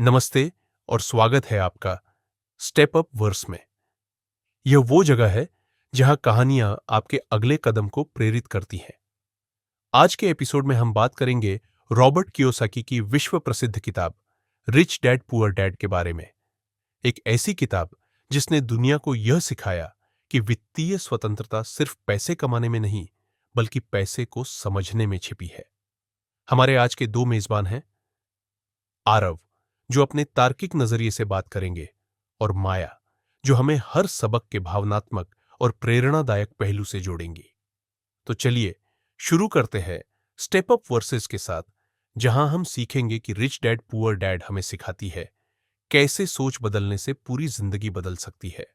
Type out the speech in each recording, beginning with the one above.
नमस्ते और स्वागत है आपका स्टेप अप वर्स में। यह वो जगह है जहां कहानियां आपके अगले कदम को प्रेरित करती हैं। आज के एपिसोड में हम बात करेंगे रॉबर्ट कियोसाकी की विश्व प्रसिद्ध किताब रिच डैड पुअर डैड के बारे में। एक ऐसी किताब जिसने दुनिया को यह सिखाया कि वित्तीय स्वतंत्रता सिर्फ पैसे कमाने में नहीं बल्कि पैसे को समझने में छिपी है। हमारे आज के दो मेजबान हैं, आरव जो अपने तार्किक नजरिए से बात करेंगे, और माया जो हमें हर सबक के भावनात्मक और प्रेरणादायक पहलू से जोड़ेंगी। तो चलिए शुरू करते हैं स्टेप अप वर्सेस के साथ, जहां हम सीखेंगे कि रिच डैड पुअर डैड हमें सिखाती है कैसे सोच बदलने से पूरी जिंदगी बदल सकती है।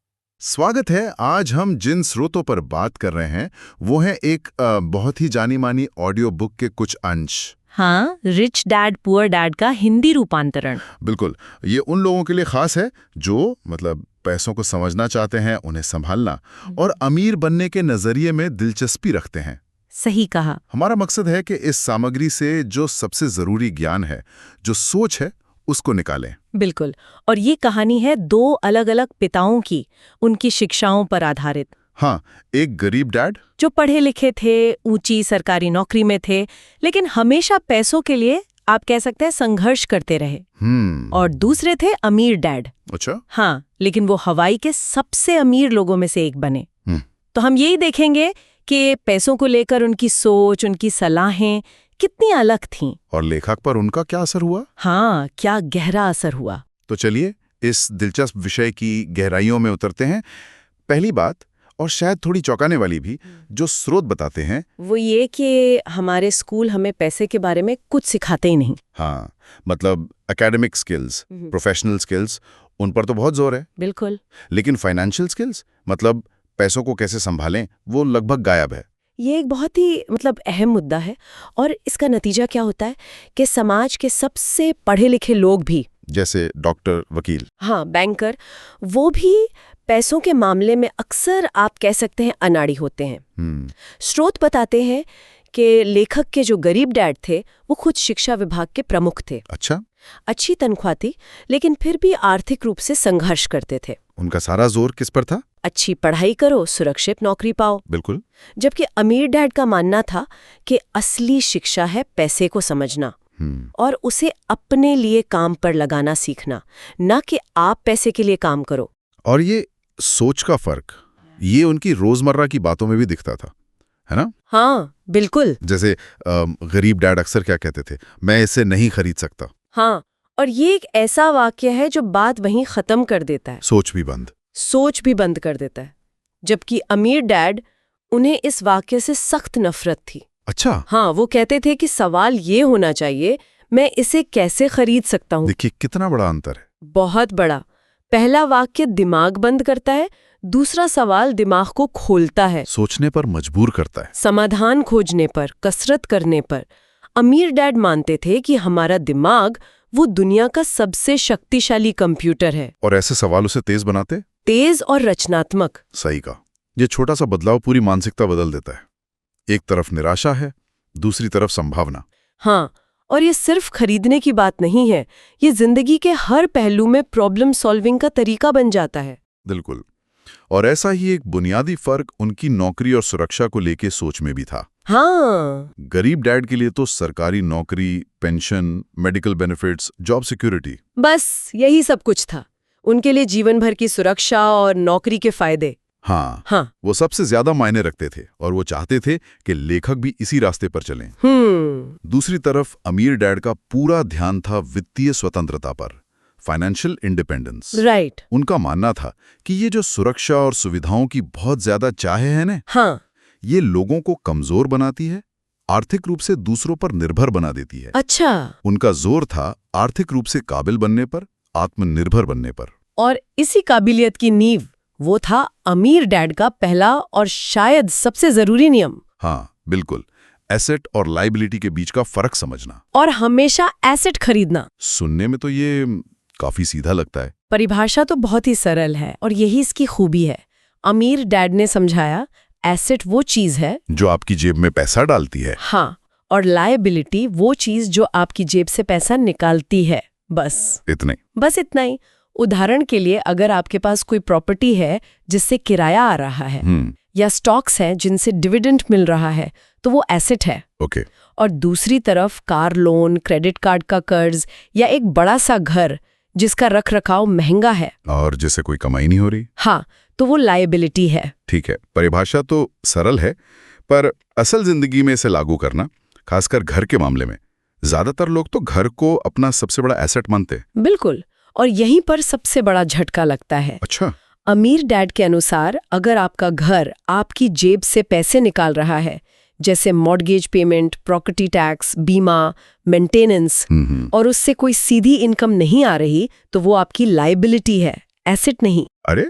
स्वागत है। आज हम जिन स्रोतों पर बात कर रहे हैं वो है एक बहुत ही जानी मानी ऑडियो बुक के कुछ अंश। हाँ, रिच डैड पुअर डैड का हिंदी रूपांतरण। बिल्कुल, ये उन लोगों के लिए खास है जो पैसों को समझना चाहते हैं, उन्हें संभालना और अमीर बनने के नजरिए में दिलचस्पी रखते हैं। सही कहा। हमारा मकसद है कि इस सामग्री से जो सबसे जरूरी ज्ञान है, जो सोच है, उसको निकालें। बिल्कुल। और ये कहानी है दो अलग अलग पिताओं की, उनकी शिक्षाओं पर आधारित। हाँ, एक गरीब डैड जो पढ़े लिखे थे, ऊंची सरकारी नौकरी में थे, लेकिन हमेशा पैसों के लिए आप कह सकते हैं संघर्ष करते रहे। और दूसरे थे अमीर डैड। अच्छा। हाँ, लेकिन वो हवाई के सबसे अमीर लोगों में से एक बने। तो हम यही देखेंगे कि पैसों को लेकर उनकी सोच, उनकी सलाहें कितनी अलग थीं। और लेखक पर उनका क्या असर हुआ? हाँ, क्या गहरा असर हुआ। तो चलिए इस दिलचस्प विषय की गहराइयों में उतरते हैं। पहली बात, और शायद थोड़ी चौंकाने वाली भी, जो स्रोत बताते हैं वो ये कि हमारे स्कूल हमें पैसे के बारे में कुछ सिखाते ही नहीं। हाँ, एकेडमिक स्किल्स, प्रोफेशनल स्किल्स, उन पर तो बहुत जोर है। बिल्कुल। लेकिन फाइनेंशियल स्किल्स, पैसों को कैसे संभालें, वो लगभग गायब है। ये एक बहुत ही अहम मुद्दा है। और इसका नतीजा क्या होता है कि समाज के सबसे पढ़े लिखे लोग भी, जैसे डॉक्टर, वकील, हाँ, बैंकर, वो भी पैसों के मामले में अक्सर आप कह सकते हैं अनाड़ी होते हैं। स्रोत बताते हैं कि लेखक के जो गरीब डैड थे वो खुद शिक्षा विभाग के प्रमुख थे। अच्छा। अच्छी तनख्वाह थी, लेकिन फिर भी आर्थिक रूप से संघर्ष करते थे। उनका सारा जोर किस पर था? अच्छी पढ़ाई करो, सुरक्षित नौकरी पाओ। बिल्कुल। जबकि अमीर डैड का मानना था कि असली शिक्षा है पैसे को समझना और उसे अपने लिए काम पर लगाना सीखना, ना कि आप पैसे के लिए काम करो। और ये सोच का फर्क, ये उनकी रोजमर्रा की बातों में भी दिखता था, है ना? हाँ, बिल्कुल। जैसे गरीब डैड अक्सर क्या कहते थे, मैं इसे नहीं खरीद सकता। हाँ, और ये एक ऐसा वाक्य है जो बात वहीं खत्म कर देता है। सोच भी बंद कर देता है। जबकि अमीर डैड, उन्हें इस वाक्य से सख्त नफरत थी। अच्छा। हाँ, वो कहते थे कि सवाल ये होना चाहिए, मैं इसे कैसे खरीद सकता हूँ। देखिए कितना बड़ा अंतर है। बहुत बड़ा। पहला वाक्य दिमाग बंद करता है, दूसरा सवाल दिमाग को खोलता है, सोचने पर मजबूर करता है, समाधान खोजने पर, कसरत करने पर। अमीर डैड मानते थे कि हमारा दिमाग वो दुनिया का सबसे शक्तिशाली कंप्यूटर है। और ऐसे सवाल उसे तेज और रचनात्मक। सही कहा। ये छोटा सा बदलाव पूरी मानसिकता बदल देता है। एक तरफ निराशा है, दूसरी तरफ संभावना। हाँ, और ये सिर्फ खरीदने की बात नहीं है, ये जिंदगी के हर पहलू में प्रॉब्लम सॉल्विंग का तरीका बन जाता है। बिल्कुल। और ऐसा ही एक बुनियादी फर्क उनकी नौकरी और सुरक्षा को लेके सोच में भी था। हाँ, गरीब डैड के लिए तो सरकारी नौकरी, pension, medical benefits, job security, बस यही सब कुछ था। उनके लिए जीवन भर की सुरक्षा और नौकरी के फायदे, हाँ, वो सबसे ज्यादा मायने रखते थे। और वो चाहते थे कि लेखक भी इसी रास्ते पर चलें। दूसरी तरफ अमीर डैड का पूरा ध्यान था वित्तीय स्वतंत्रता पर, फाइनेंशियल इंडिपेंडेंस। राइट। उनका मानना था कि ये जो सुरक्षा और सुविधाओं की बहुत ज्यादा चाहे है ना, हाँ, ये लोगों को कमजोर बनाती है, आर्थिक रूप से दूसरों पर निर्भर बना देती है। अच्छा। उनका जोर था आर्थिक रूप से काबिल बनने पर, आत्मनिर्भर बनने पर। और इसी काबिलियत की नींव वो था अमीर डैड का पहला और शायद सबसे जरूरी नियम। हाँ, बिल्कुल। एसेट और लायबिलिटी के बीच का फर्क समझना। और हमेशा एसेट खरीदना। सुनने में तो ये काफी सीधा लगता है। परिभाषा तो बहुत ही सरल है और यही इसकी खूबी है। अमीर डैड ने समझाया, एसेट वो चीज है जो आपकी जेब में पैसा डालती है। हाँ, और लायबिलिटी वो चीज जो आपकी जेब से पैसा निकालती है। बस इतना ही। उदाहरण के लिए अगर आपके पास कोई प्रॉपर्टी है जिससे किराया आ रहा है या स्टॉक्स हैं जिनसे डिविडेंड मिल रहा है, तो वो एसेट है। ओके। और दूसरी तरफ कार लोन, क्रेडिट कार्ड का कर्ज या एक बड़ा सा घर जिसका रख रखाव महंगा है और जिससे कोई कमाई नहीं हो रही, हाँ, तो वो लायबिलिटी है। ठीक है, परिभाषा तो सरल है, पर असल जिंदगी में इसे लागू करना, खासकर घर के मामले में, ज्यादातर लोग तो घर को अपना सबसे बड़ा एसेट मानते हैं। बिल्कुल, और यहीं पर सबसे बड़ा झटका लगता है। अच्छा। अमीर डैड के अनुसार अगर आपका घर आपकी जेब से पैसे निकाल रहा है, जैसे मॉर्गेज पेमेंट, प्रॉपर्टी टैक्स, बीमा, मेंटेनेंस, और उससे कोई सीधी इनकम नहीं आ रही, तो वो आपकी लायबिलिटी है, एसेट नहीं। अरे,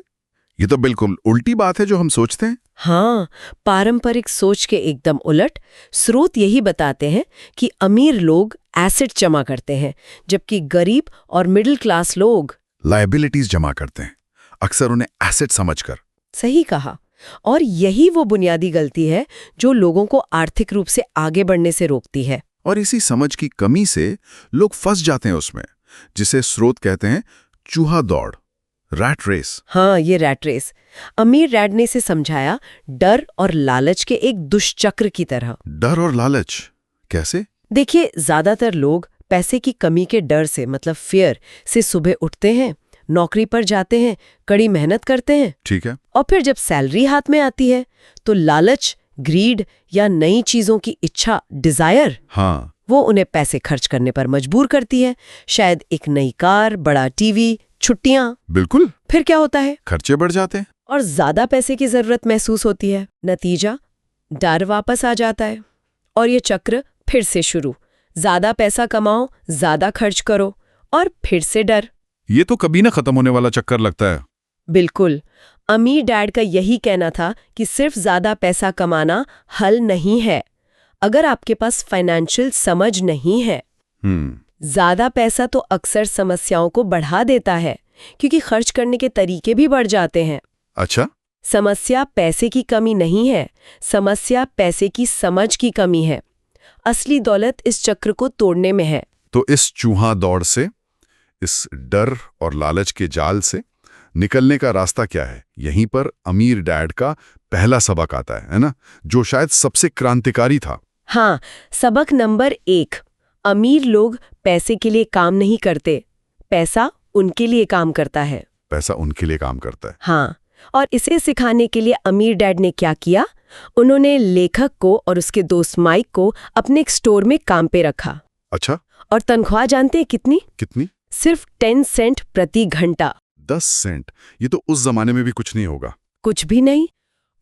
ये तो बिल्कुल उल्टी बात है जो हम सोचते हैं। हाँ, पारंपरिक सोच के एकदम उलट। स्रोत यही बताते हैं कि अमीर लोग एसेट जमा करते हैं, जबकि गरीब और मिडिल क्लास लोग लायबिलिटीज जमा करते हैं, अक्सर उन्हें एसेट समझकर। सही कहा। और यही वो बुनियादी गलती है जो लोगों को आर्थिक रूप से आगे बढ़ने से रोकती है। और इसी समझ की कमी से लोग फंस जाते हैं उसमें, जिसे स्रोत कहते हैं चूहा दौड़, रैट रेस। हाँ, ये रैट रेस। अमीर डैड ने इसे समझाया डर और लालच के एक दुष्चक्र की तरह। डर और लालच कैसे? देखिए, ज्यादातर लोग पैसे की कमी के डर से, मतलब फियर से, सुबह उठते हैं, नौकरी पर जाते हैं, कड़ी मेहनत करते हैं। ठीक है। और फिर जब सैलरी हाथ में आती है तो लालच, ग्रीड या नई चीजों की इच्छा, डिजायर, हाँ, वो उन्हें पैसे खर्च करने पर मजबूर करती है। शायद एक नई कार, बड़ा टीवी, छुट्टियां। बिल्कुल। फिर क्या होता है? खर्चे बढ़ जाते हैं और ज्यादा पैसे की जरूरत महसूस होती है। नतीजा, डर वापस आ जाता है और ये चक्र फिर से शुरू। ज्यादा पैसा कमाओ, ज्यादा खर्च करो, और फिर से डर। ये तो कभी ना खत्म होने वाला चक्कर लगता है। बिल्कुल। अमीर डैड का यही कहना था कि सिर्फ ज्यादा पैसा कमाना हल नहीं है। अगर आपके पास फाइनेंशियल समझ नहीं है, ज्यादा पैसा तो अक्सर समस्याओं को बढ़ा देता है, क्योंकि खर्च करने के तरीके भी बढ़ जाते हैं। अच्छा। समस्या पैसे की कमी नहीं है, समस्या पैसे की समझ की कमी है। असली दौलत इस चक्र को तोड़ने में है। तो इस चूहा दौड़ से, इस डर और लालच के जाल से निकलने का रास्ता क्या है? यहीं पर अमीर डैड का पहला सबक आता है ना, जो शायद सबसे क्रांतिकारी था। हाँ, सबक नंबर 1, अमीर लोग पैसे के लिए काम नहीं करते, पैसा उनके लिए काम करता है। पैसा उनके लिए काम करता है। हाँ, और इसे सिखाने के लिए अमीर डैड ने क्या किया? उन्होंने लेखक को और उसके दोस्त माइक को अपने एक स्टोर में काम पे रखा। अच्छा। और तनख्वाह जानते हैं कितनी? कितनी? सिर्फ 10 सेंट प्रति घंटा। 10 सेंट? ये तो उस जमाने में भी कुछ नहीं होगा। कुछ भी नहीं।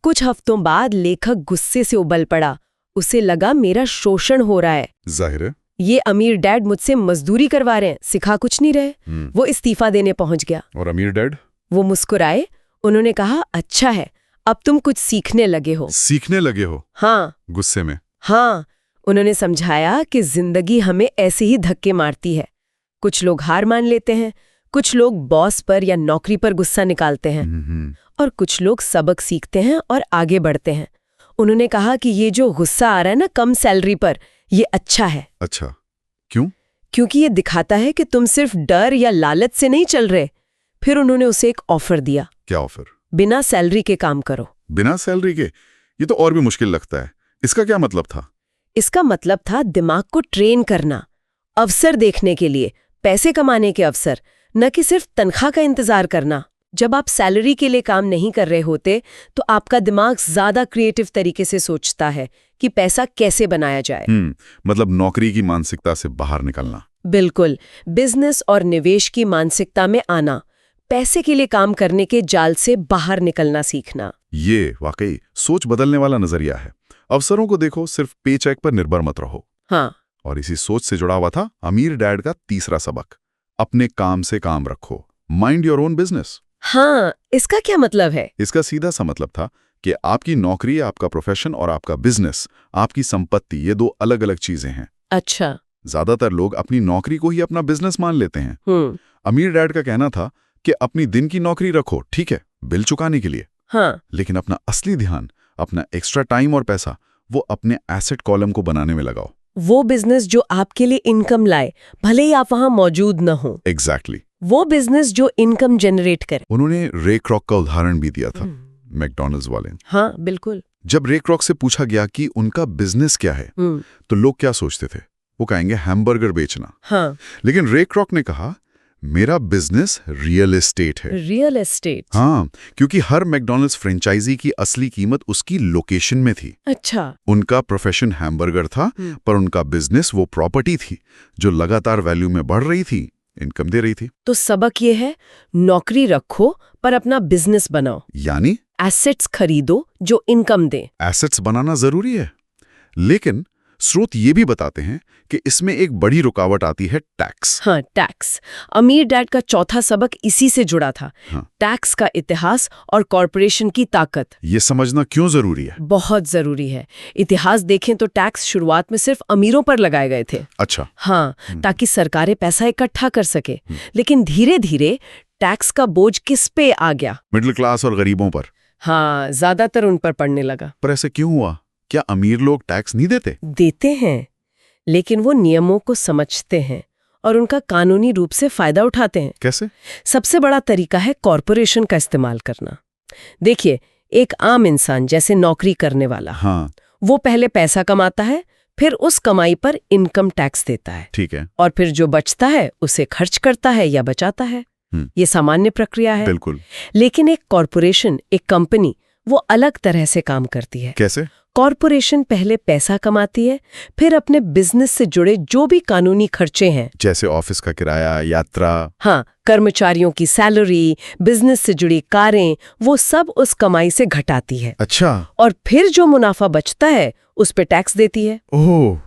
कुछ हफ्तों बाद लेखक गुस्से से उबल पड़ा। उसे लगा मेरा शोषण हो रहा है। जाहिर है। ये अमीर डैड मुझसे मजदूरी करवा रहे हैं, सिखा कुछ नहीं रहे। वो इस्तीफा देने पहुंच गया। और अमीर डैड? वो मुस्कुराए। उन्होंने कहा, अच्छा है, अब तुम कुछ सीखने लगे हो। सीखने लगे हो? हाँ। गुस्से में? हाँ। उन्होंने समझाया कि जिंदगी हमें ऐसे ही धक्के मारती है। कुछ लोग हार मान लेते हैं, कुछ लोग बॉस पर या नौकरी पर गुस्सा निकालते हैं, और कुछ लोग सबक सीखते हैं और आगे बढ़ते हैं। उन्होंने कहा कि ये जो गुस्सा आ रहा है ना कम सैलरी पर, ये अच्छा है। अच्छा, क्यों? क्योंकि ये दिखाता है कि तुम सिर्फ डर या लालच से नहीं चल रहे। फिर उन्होंने उसे एक ऑफर दिया। क्या ऑफर? बिना सैलरी के काम करो। बिना सैलरी के? ये तो और भी मुश्किल लगता है। इसका क्या मतलब था? इसका मतलब था दिमाग को ट्रेन करना, अवसर देखने के लिए, पैसे कमाने के अवसर, न कि सिर्फ तनख्वाह का इंतजार करना। जब आप सैलरी के लिए काम नहीं कर रहे होते तो आपका दिमाग ज्यादा क्रिएटिव तरीके से सोचता है कि पैसा कैसे बनाया जाए। मतलब नौकरी की मानसिकता से बाहर निकलना। बिल्कुल, बिजनेस और निवेश की मानसिकता में आना, पैसे के लिए काम करने के जाल से बाहर निकलना सीखना। ये वाकई सोच बदलने वाला नजरिया है। अवसरों को देखो, सिर्फ पे चेक पर निर्भर मत रहो। हाँ। और इसी सोच से जुड़ा हुआ था अमीर डैड का तीसरा सबक, अपने काम से काम रखो, माइंड योर ओन बिजनेस। हाँ, इसका क्या मतलब है? इसका सीधा सा मतलब था कि आपकी नौकरी, आपका प्रोफेशन और आपका बिजनेस, आपकी संपत्ति, ये दो अलग अलग चीजें हैं। अच्छा। ज्यादातर लोग अपनी नौकरी को ही अपना बिजनेस मान लेते हैं। अमीर डैड का कहना था कि अपनी दिन की नौकरी रखो, ठीक है, बिल चुकाने के लिए। हाँ। लेकिन अपना असली ध्यान, अपना एक्स्ट्रा टाइम और पैसा, वो अपने एसेट कॉलम को बनाने में लगाओ। वो बिजनेस जो आपके लिए इनकम लाए, भले ही आप वहां मौजूद न हो। एग्जैक्टली। वो बिजनेस जो इनकम जनरेट करे। उन्होंने रे क्रॉक का उदाहरण भी दिया था, मैकडॉनल्ड्स वाले। हाँ, बिल्कुल। जब रे क्रॉक से पूछा गया कि उनका बिजनेस क्या है, तो लोग क्या सोचते थे? वो कहेंगे हैमबर्गर बेचना। हाँ। लेकिन रे क्रॉक ने कहा, मेरा बिजनेस रियल एस्टेट है। Real estate. हाँ, क्योंकि हर मैकडॉनल्ड्स फ्रेंचाइजी की असली कीमत उसकी लोकेशन में थी। अच्छा। उनका प्रोफेशन हैमबर्गर था, पर उनका बिजनेस वो प्रॉपर्टी थी जो लगातार वैल्यू में बढ़ रही थी, इनकम दे रही थी। तो सबक ये है, नौकरी रखो पर अपना बिजनेस बनाओ। यानी एसेट्स खरीदो जो इनकम दे। एसेट्स बनाना जरूरी है, लेकिन स्रोत ये भी बताते हैं कि इसमें एक बड़ी रुकावट आती है, टैक्स। हाँ, टैक्स। अमीर डैड का चौथा सबक इसी से जुड़ा था। हाँ। टैक्स का इतिहास और कॉरपोरेशन की ताकत। ये समझना क्यों जरूरी है? बहुत जरूरी है। इतिहास देखें तो टैक्स शुरुआत में सिर्फ अमीरों पर लगाए गए थे। अच्छा। हाँ, ताकि सरकारें पैसा इकट्ठा कर सके। लेकिन धीरे धीरे टैक्स का बोझ किस पे आ गया? मिडिल क्लास और गरीबों पर। हाँ, ज्यादातर उन पर पड़ने लगा। पर ऐसे क्यों हुआ? क्या अमीर लोग टैक्स नहीं देते? देते हैं, लेकिन वो नियमों को समझते हैं और उनका कानूनी रूप से फायदा उठाते हैं। कैसे? सबसे बड़ा तरीका है कॉरपोरेशन का इस्तेमाल करना। देखिए, एक आम इंसान जैसे नौकरी करने वाला, हाँ, वो पहले पैसा कमाता है, फिर उस कमाई पर इनकम टैक्स देता है, ठीक है। और फिर जो बचता है उसे खर्च करता है या बचाता है। ये सामान्य प्रक्रिया है। बिल्कुल। लेकिन एक कॉरपोरेशन, एक कंपनी, वो अलग तरह से काम करती है। कैसे? कॉरपोरेशन पहले पैसा कमाती है, फिर अपने बिजनेस से जुड़े जो भी कानूनी खर्चे हैं, जैसे ऑफिस का किराया, यात्रा, हाँ, कर्मचारियों की सैलरी, बिजनेस से जुड़ी कारें, वो सब उस कमाई से घटाती है। अच्छा। और फिर जो मुनाफा बचता है उस पे टैक्स देती है। ओह,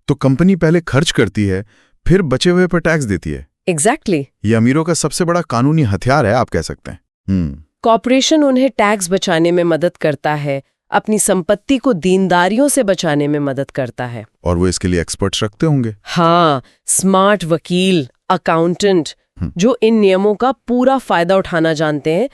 तो कंपनी पहले खर्च करती है, फिर बचे हुए पर टैक्स देती है। एग्जैक्टली। ये अमीरों का सबसे बड़ा कानूनी हथियार है, आप कह सकते हैं। कॉरपोरेशन उन्हें टैक्स बचाने में मदद करता है, अपनी संपत्ति को दीनदारियों से बचाने में मदद करता है। और वो इसके लिए एक्सपर्ट्स रखते होंगे। हाँ, स्मार्ट वकील, अकाउंटेंट, जो इन नियमों का पूरा फायदा उठाना जानते हैं,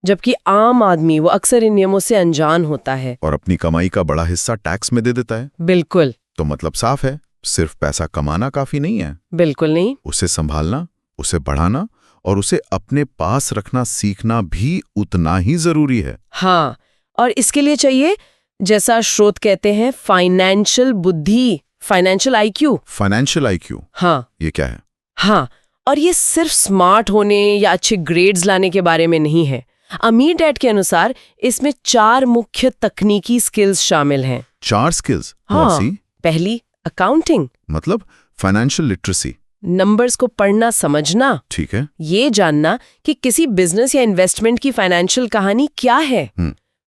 जबकि आम आदमी वो अक्सर इन नियमों से अनजान होता है और अपनी कमाई का बड़ा हिस्सा टैक्स में दे देता है। बिल्कुल। तो मतलब साफ है, सिर्फ पैसा कमाना काफी नहीं है। बिल्कुल नहीं। उसे संभालना, उसे बढ़ाना और उसे अपने पास रखना सीखना भी उतना ही जरूरी है। हाँ, और इसके लिए चाहिए, जैसा स्रोत कहते हैं, फाइनेंशियल बुद्धि, फाइनेंशियल आईक्यू। Financial IQ? हाँ। ये क्या है? हाँ, और ये सिर्फ स्मार्ट होने या अच्छे ग्रेड्स लाने के बारे में नहीं है। अमीर डैड के अनुसार इसमें 4 मुख्य तकनीकी स्किल्स शामिल हैं। 4 स्किल्स? हाँ। पहली, अकाउंटिंग, मतलब फाइनेंशियल लिटरेसी, नंबर्स को पढ़ना समझना। ठीक है। ये जानना कि किसी बिजनेस या इन्वेस्टमेंट की फाइनेंशियल कहानी क्या है।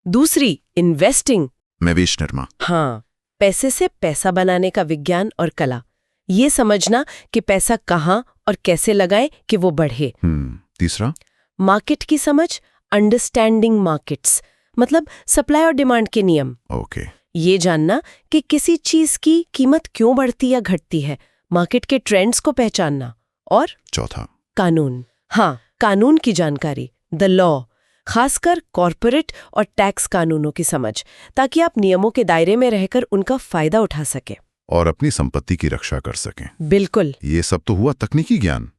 दूसरी, इन्वेस्टिंग, निवेश निर्माण। हाँ, पैसे से पैसा बनाने का विज्ञान और कला। ये समझना कि पैसा कहाँ और कैसे लगाएं कि वो बढ़े। तीसरा, मार्केट की समझ, अंडरस्टैंडिंग मार्केट्स, मतलब सप्लाई और डिमांड के नियम। ओके। ये जानना कि किसी चीज की कीमत क्यों बढ़ती या घटती है, मार्केट के ट्रेंड्स को पहचानना। और चौथा, कानून। हाँ, कानून की जानकारी, द लॉ, खासकर कॉर्पोरेट और टैक्स कानूनों की समझ, ताकि आप नियमों के दायरे में रहकर उनका फायदा उठा सके और अपनी संपत्ति की रक्षा कर सकें। बिल्कुल। ये सब तो हुआ तकनीकी ज्ञान,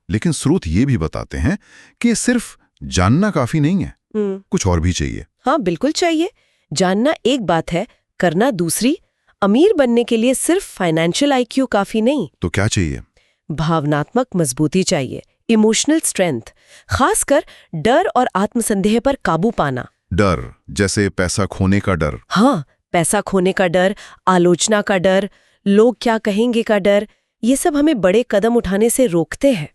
लेकिन स्रोत ये भी बताते हैं कि सिर्फ जानना काफी नहीं है, कुछ और भी चाहिए। हाँ, बिल्कुल चाहिए। जानना एक बात है, करना दूसरी। अमीर बनने के लिए सिर्फ फाइनेंशियल आईक्यू काफी नहीं। तो क्या चाहिए? भावनात्मक मजबूती चाहिए, इमोशनल स्ट्रेंथ, खासकर डर और आत्मसंदेह पर काबू पाना। डर, जैसे पैसा खोने का डर? हाँ, पैसा खोने का डर, आलोचना का डर, लोग क्या कहेंगे का डर, ये सब हमें बड़े कदम उठाने से रोकते हैं।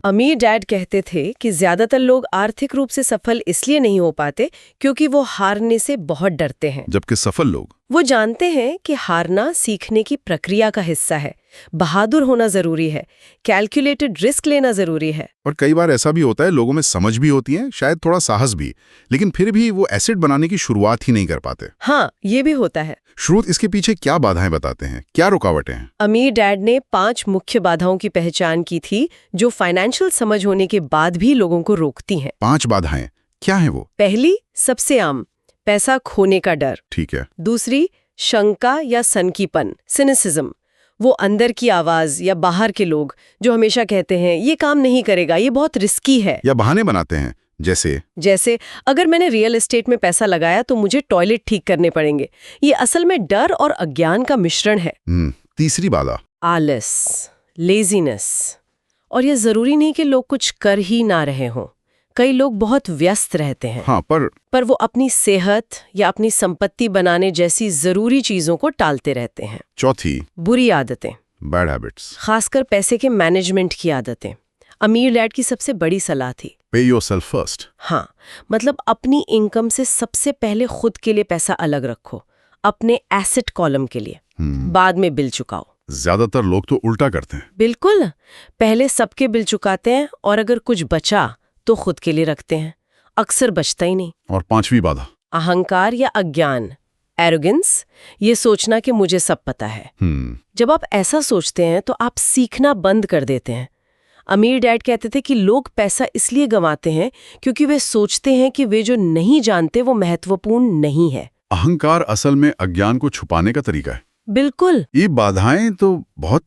अमीर डैड कहते थे कि ज्यादातर लोग आर्थिक रूप से सफल इसलिए नहीं हो पाते क्योंकि वो हारने से बहुत डरते हैं, जबकि सफल लोग वो जानते हैं कि हारना सीखने की प्रक्रिया का हिस्सा है, बहादुर होना जरूरी है, कैलकुलेटेड रिस्क लेना जरूरी है। और कई बार ऐसा भी होता है, लोगों में समझ भी होती है, शायद थोड़ा साहस भी, लेकिन फिर भी वो एसेट बनाने की शुरुआत ही नहीं कर पाते। हाँ, ये भी होता है। स्रोत इसके पीछे क्या बाधाएं बताते हैं, क्या रुकावटें हैं? अमीर डैड ने 5 मुख्य बाधाओं की पहचान की थी जो फाइनेंशियल समझ होने के बाद भी लोगों को रोकती हैं। 5 बाधाएं क्या हैं वो? पहली, सबसे आम, पैसा खोने का डर। ठीक है। दूसरी, शंका या सनकीपन, सिनिसिज्म, वो अंदर की आवाज या बाहर के लोग जो हमेशा कहते हैं ये काम नहीं करेगा, ये बहुत रिस्की है। या बहाने बनाते हैं, जैसे अगर मैंने रियल एस्टेट में पैसा लगाया तो मुझे टॉयलेट ठीक करने पड़ेंगे। ये असल में डर और अज्ञान का मिश्रण है। तीसरी बाधा, आलस, लेजीनेस। और ये जरूरी नहीं कि लोग कुछ कर ही ना रहे हों। कई लोग बहुत व्यस्त रहते हैं। हाँ, पर वो अपनी सेहत या अपनी संपत्ति बनाने जैसी जरूरी चीजों को टालते रहते हैं। चौथी, बुरी आदतें, बैड हैबिट्स, खासकर पैसे के मैनेजमेंट की आदतें। अमीर डैड की सबसे बड़ी सलाह थी, पे योरसेल्फ फर्स्ट। हाँ, मतलब अपनी इनकम से सबसे पहले खुद के लिए पैसा अलग रखो, अपने एसेट कॉलम के लिए, बाद में बिल चुकाओ। ज्यादातर लोग तो उल्टा करते हैं। बिल्कुल, पहले सबके बिल चुकाते हैं और अगर कुछ बचा तो खुद के लिए रखते हैं, अक्सर बचता ही नहीं। और पांचवी बाधा, अहंकार या अज्ञान, एरोगेंस, ये सोचना कि मुझे सब पता है। जब आप ऐसा सोचते हैं तो आप सीखना बंद कर देते हैं। अमीर डैड कहते थे कि लोग पैसा इसलिए गंवाते हैं क्योंकि वे सोचते हैं कि वे जो नहीं जानते वो महत्वपूर्ण नहीं है। अहंकार असल में अज्ञान को छुपाने का तरीका है। बिल्कुल। ये बाधाएं तो बहुत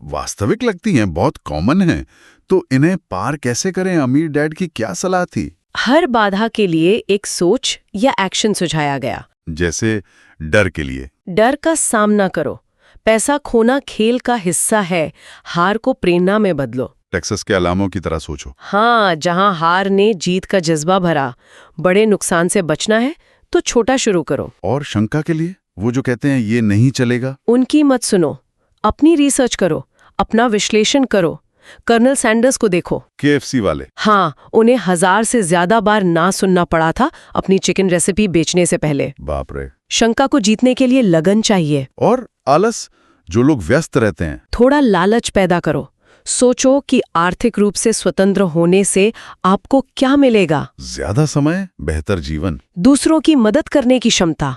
वास्तविक लगती हैं, बहुत कॉमन हैं, तो इन्हें पार कैसे करें? अमीर डैड की क्या सलाह थी? हर बाधा के लिए एक सोच या एक्शन सुझाया गया। जैसे डर के लिए, डर का सामना करो, पैसा खोना खेल का हिस्सा है, हार को प्रेरणा में बदलो। टेक्सास के अलामों की तरह सोचो। हाँ, जहां हार ने जीत का जज्बा भरा, बड़े नुकसान से बचना है तो छोटा शुरू करो। और शंका के लिए, वो जो कहते हैं ये नहीं चलेगा, उनकी मत सुनो, अपनी रिसर्च करो, अपना विश्लेषण करो। कर्नल सैंडर्स को देखो, KFC वाले। हाँ, उन्हें 1000 से ज्यादा बार ना सुनना पड़ा था अपनी चिकन रेसिपी बेचने से पहले। बाप रे। शंका को जीतने के लिए लगन चाहिए। और आलस, जो लोग व्यस्त रहते हैं, थोड़ा लालच पैदा करो। सोचो कि आर्थिक रूप से स्वतंत्र होने से आपको क्या मिलेगा। ज्यादा समय, बेहतर जीवन, दूसरों की मदद करने की क्षमता।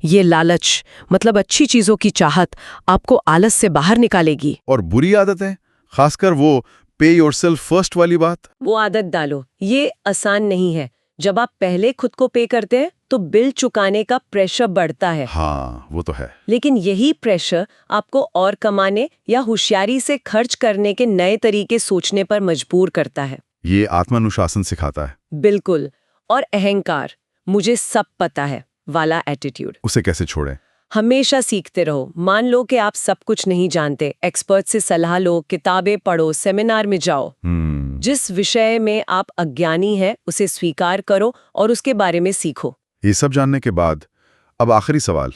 ये लालच, मतलब अच्छी चीजों की चाहत, आपको आलस से बाहर निकालेगी। और बुरी आदतें, खासकर वो पे योरसेल्फ फर्स्ट वाली बात। वो आदत डालो। ये आसान नहीं है। जब आप पहले खुद को पे करते हैं तो बिल चुकाने का प्रेशर बढ़ता है। हाँ, वो तो है। लेकिन यही प्रेशर आपको और कमाने या होशियारी से खर्च करने के नए तरीके सोचने पर मजबूर करता है। ये आत्मानुशासन सिखाता है। बिल्कुल। और अहंकार, मुझे सब पता है वाला एटीट्यूड, उसे कैसे छोड़ें? हमेशा सीखते रहो। मान लो कि आप सब कुछ नहीं जानते, एक्सपर्ट से सलाह लो, किताबें पढ़ो, सेमिनार में जाओ। जिस विषय में आप अज्ञानी हैं उसे स्वीकार करो और उसके बारे में सीखो। ये सब जानने के बाद अब आखिरी सवाल,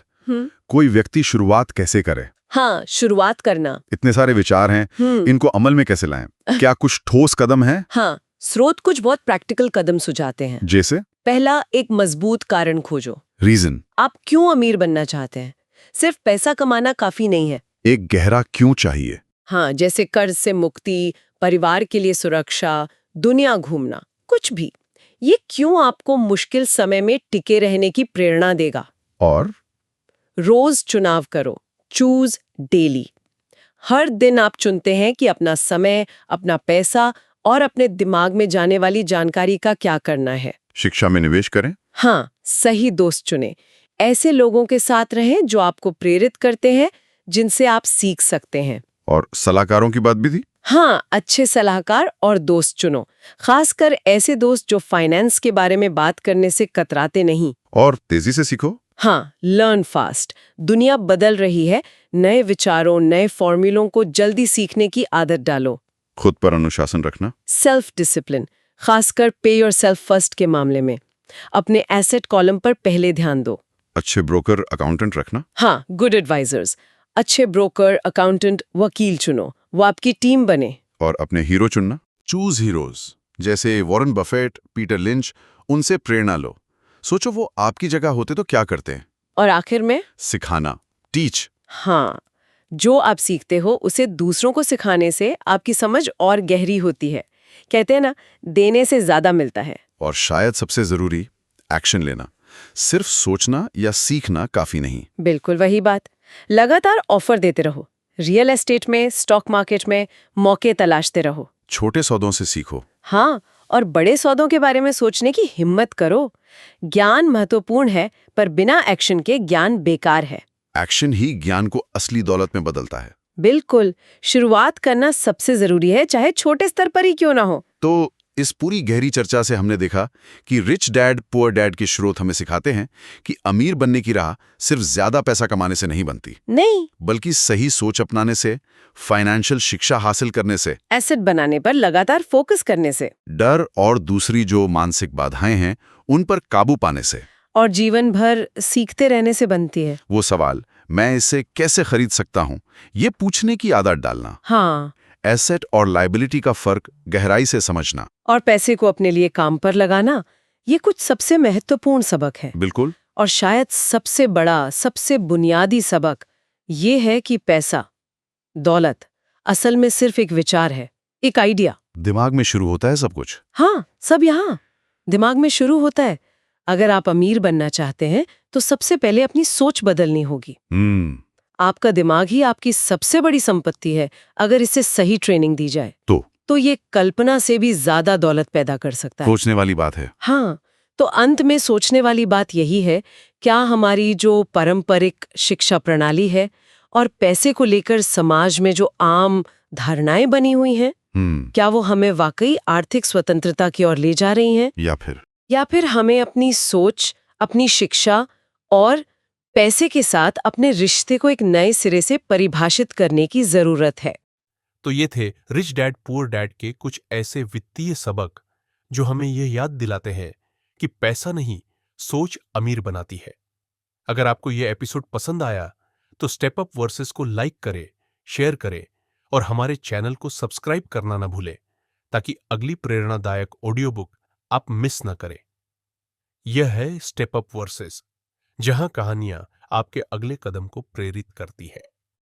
कोई व्यक्ति शुरुआत कैसे करे? हाँ, शुरुआत करना। इतने सारे विचार हैं, इनको अमल में कैसे लाएं? क्या कुछ ठोस कदम है? हाँ, स्रोत कुछ बहुत प्रैक्टिकल कदम सुझाते हैं। जैसे? पहला, एक मजबूत कारण खोजो। रीजन, आप क्यों अमीर बनना चाहते हैं? सिर्फ पैसा कमाना काफी नहीं है। एक गहरा क्यों चाहिए। हाँ, जैसे कर्ज से मुक्ति, परिवार के लिए सुरक्षा, दुनिया घूमना, कुछ भी। ये क्यों आपको मुश्किल समय में टिके रहने की प्रेरणा देगा। और रोज चुनाव करो, चूज डेली। हर दिन आप चुनते हैं कि अपना समय, अपना पैसा और अपने दिमाग में जाने वाली जानकारी का क्या करना है। शिक्षा में निवेश करें। हाँ, सही दोस्त चुनें। ऐसे लोगों के साथ रहें जो आपको प्रेरित करते हैं, जिनसे आप सीख सकते हैं। और सलाहकारों की बात भी थी। हाँ, अच्छे सलाहकार और दोस्त चुनो, खासकर ऐसे दोस्त जो फाइनेंस के बारे में बात करने से कतराते नहीं। और तेजी से सीखो। हाँ, लर्न फास्ट। दुनिया बदल रही है, नए विचारों, नए फॉर्मूलों को जल्दी सीखने की आदत डालो। खुद पर अनुशासन रखना। सेल्फ डिसिप्लिन, खासकर पे योरसेल्फ फर्स्ट के मामले में। अपने एसेट कॉलम पर पहले ध्यान दो। अच्छे ब्रोकर, अकाउंटेंट रखना। हाँ, गुड एडवाइजर्स। अच्छे ब्रोकर, अकाउंटेंट, वकील चुनो, वो आपकी टीम बने। और अपने हीरो चुनना। चूज हीरोज, जैसे वॉरेन बफेट, पीटर लिंच, उनसे प्रेरणा लो। सोचो वो आपकी जगह होते तो क्या करते हैं। और आखिर में सिखाना, टीच। हाँ, जो आप सीखते हो उसे दूसरों को सिखाने से आपकी समझ और गहरी होती है। कहते हैं ना, देने से ज्यादा मिलता है। और शायद सबसे जरूरी, एक्शन लेना। सिर्फ सोचना या सीखना काफी नहीं। बिल्कुल वही बात। लगातार ऑफर देते रहो। रियल एस्टेट में, स्टॉक मार्केट में मौके तलाशते रहो। छोटे सौदों से सीखो। हाँ, और बड़े सौदों के बारे में सोचने की हिम्मत करो। ज्ञान महत्वपूर्ण है, पर बिना एक्शन के ज्ञान बेकार है। एक्शन ही ज्ञान को असली दौलत में बदलता है। बिल्कुल, शुरुआत करना सबसे जरूरी है, चाहे छोटे स्तर पर ही क्यों ना हो। तो इस पूरी गहरी चर्चा से हमने देखा कि रिच डैड पुअर डैड के स्रोत हमें सिखाते हैं कि अमीर बनने की राह सिर्फ ज्यादा पैसा कमाने से नहीं बनती, नहीं, बल्कि सही सोच अपनाने से, फाइनेंशियल शिक्षा हासिल करने से, एसेट बनाने पर लगातार फोकस करने से, डर और दूसरी जो मानसिक बाधाएं हैं उन पर काबू पाने से। और जीवन भर सीखते रहने से बनती है। वो सवाल, मैं इसे कैसे खरीद सकता हूं, ये पूछने की आदत डालना, हाँ, एसेट और लायबिलिटी का फर्क गहराई से समझना। और पैसे को अपने लिए काम पर लगाना, ये कुछ सबसे महत्वपूर्ण सबक है। बिल्कुल। और शायद सबसे बड़ा, सबसे बुनियादी सबक ये है कि पैसा, दौलत असल में सिर्फ एक विचार है, एक आइडिया। दिमाग में शुरू होता है सब कुछ। हाँ, सब यहाँ दिमाग में शुरू होता है। अगर आप अमीर बनना चाहते हैं तो सबसे पहले अपनी सोच बदलनी होगी। आपका दिमाग ही आपकी सबसे बड़ी संपत्ति है। अगर इसे सही ट्रेनिंग दी जाए तो ये कल्पना से भी ज्यादा दौलत पैदा कर सकता है। सोचने वाली बात है। हाँ, तो अंत में सोचने वाली बात यही है, क्या हमारी जो पारंपरिक शिक्षा प्रणाली है और पैसे को लेकर समाज में जो आम धारणाएं बनी हुई हैं, क्या वो हमें वाकई आर्थिक स्वतंत्रता की ओर ले जा रही हैं? या फिर हमें अपनी सोच, अपनी शिक्षा और पैसे के साथ अपने रिश्ते को एक नए सिरे से परिभाषित करने की जरूरत है। तो ये थे रिच डैड पुअर डैड के कुछ ऐसे वित्तीय सबक जो हमें यह याद दिलाते हैं कि पैसा नहीं, सोच अमीर बनाती है। अगर आपको यह एपिसोड पसंद आया तो स्टेप अप वर्सेस को लाइक करें, शेयर करें और हमारे चैनल को सब्सक्राइब करना ना भूलें, ताकि अगली प्रेरणादायक ऑडियो बुक आप मिस ना करें। यह है स्टेप अप वर्सेस, जहां कहानियां आपके अगले कदम को प्रेरित करती है।